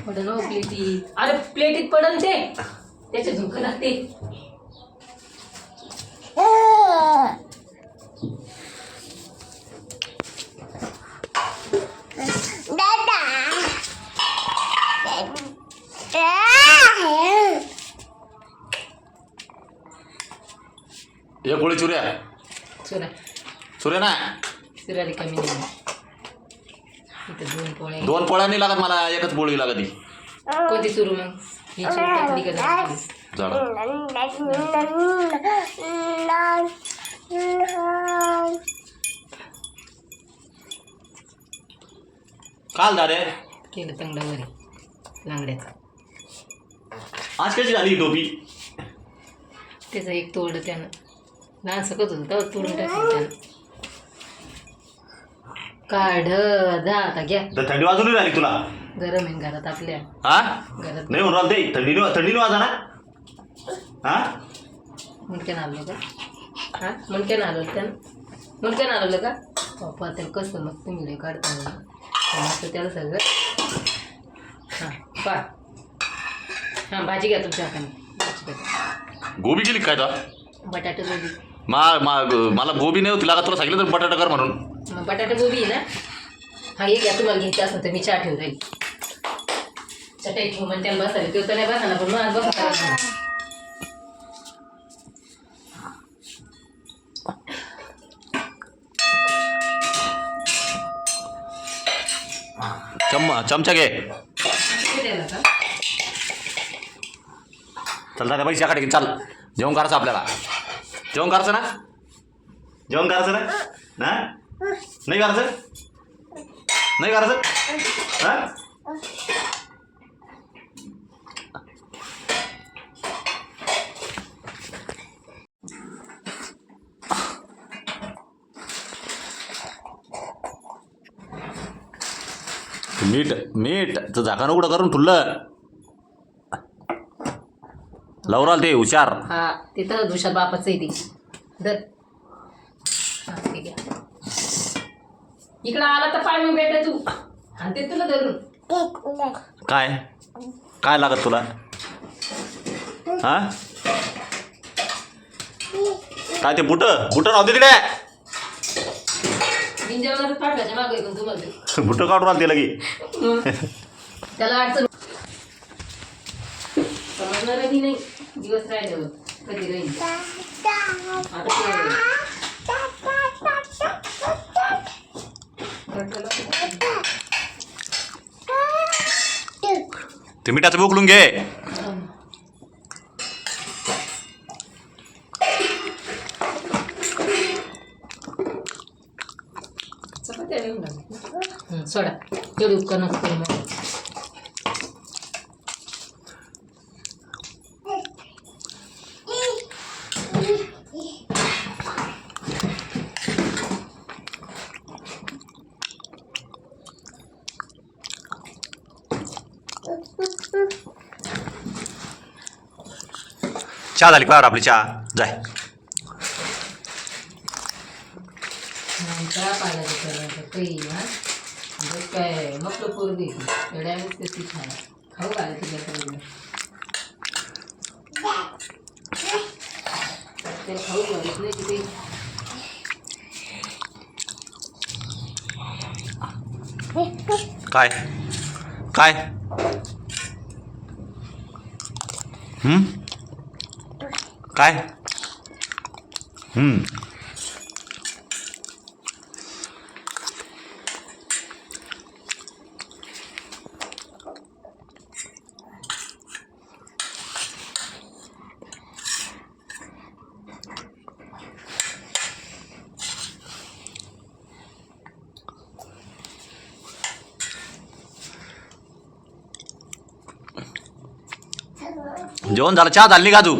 पडन हो प्लेटीत. अरे प्लेटीत पडन ते, त्याचे झोकं लागते. एक गोळी चुऱ्या चुरा चुऱ्या ना चुराली कमी नाही. इथं 2 पोळ्या. 2 पोळ्या नाही लागत मला, एकच पोळी लागत. कोणती सुरू मग ही टाकली का झाड काल दारे केलं तंगडावर लांगड्याचं. आज कशी झाली टोपी? त्याचं एक तोडलं त्यानं, लहान सकत होतं तेव्हा तोडून टाकलं त्यानं. काढ जा आता घ्या. तर थंडी वाजून राहिली तुला? गरम आहे घरात आपल्या. हा घरात नाही म्हणून ते थंडी वाजा ना. हा मुंडक्यानं आलो का? हा मुंडक्यानं आलो त्यानं, मुंडक्यानं आलं का? पप्पा त्याला कसं मग तुम्ही लय काढता मस्त त्याला सगळं. हां पा हां भाजी घ्या तुमच्या हाताने. गोबी केली काय तो? बटाटे गोबी. मला गोबी नाही होती लागत, तुला सांगितलं तर बटाटा कर म्हणून. मग बटाटे गोबी आहे ना. हा हे घ्या, तुम्हाला घ्यायचं असं तर मी चहा ठेवून राहील. चटाई ठेवून मग त्याला बसायला तो तर नाही बसा ना, पण मग आज बसा. चमचा घे. द्यायला का? चल दादा पैसे याकडे चाल. जेवण करायचं आपल्याला. जेवण करायचं ना? जेवण करायचं ना? ना नाही करायचं? नाही करायचं? हा मीठ तर झाकण उघडं करून ठुल्लं लवराल ते हुशार. हा तिथं दुसऱ्या बापाचं आहे ते. धर हा ठीक आहे. इकडं आला तर पाय मग बेटा तू, आणि ते तुला धरून. काय काय लागत तुला? हा काय ते बुट राहू दे तिकडे. जेवणाचं पाठवायच्या मागं ऐकून तुम्हाला ते. बुट काढून आलं ते लगी. त्याला अडचण समजणारही नाही. दिवस राहिल्यावर कधी राहील ते मिठाचं बोकलून घे. सोडा तेवढी उपकरण असते. चहा झाली का आपली? चहा जाय. चहा पाण्याचं काही ना काय मग पोरगी एवढ्या त्याची छान खाऊ घाला तुझ्याकडे. ते खाऊ घालत नाही की काय काय काय जेवण झालं? चहा झाली का तू?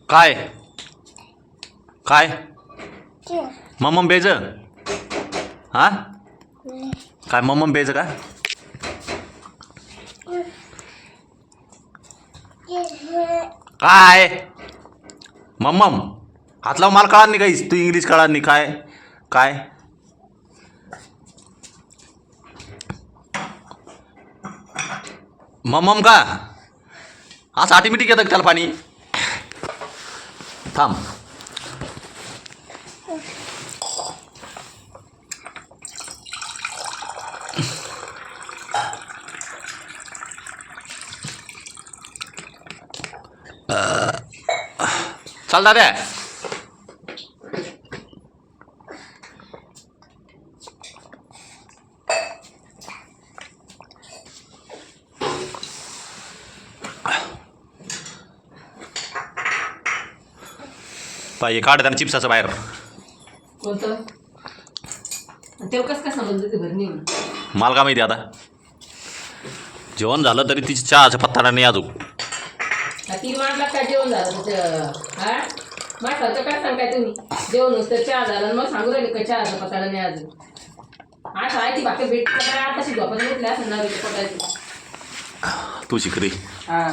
काय काय मम्मम बेज? हा काय मम्मम बेज का? काय मम्मम हात लाव. मला कळा नाही काहीच. तू इंग्लिश कळा नाही. काय काय मम का असं ऑटोमॅटिक येतं का त्याला पाणी थांब चाल दादा पाहिजे काढ त्यानं चिप्साचं बाहेर कोणतं तेव्हा कसं काय समजलं ते बरं नेऊन मला का माहिती आता जेवण झालं तरी तिची चहाचा पत्ता नाही अजून तीन माणला काय जेवण झालं तुझं हा माझ्यासारखं काय सांगताय तुम्ही जेवण नुसतं चहा झालं मग सांगू राहिले का चहाचा पत्ता नाही अजून आज आहे ती बाकी भेटली काय आताशी झोपायला उठल्या असं ना पटायची तू शिकरी हा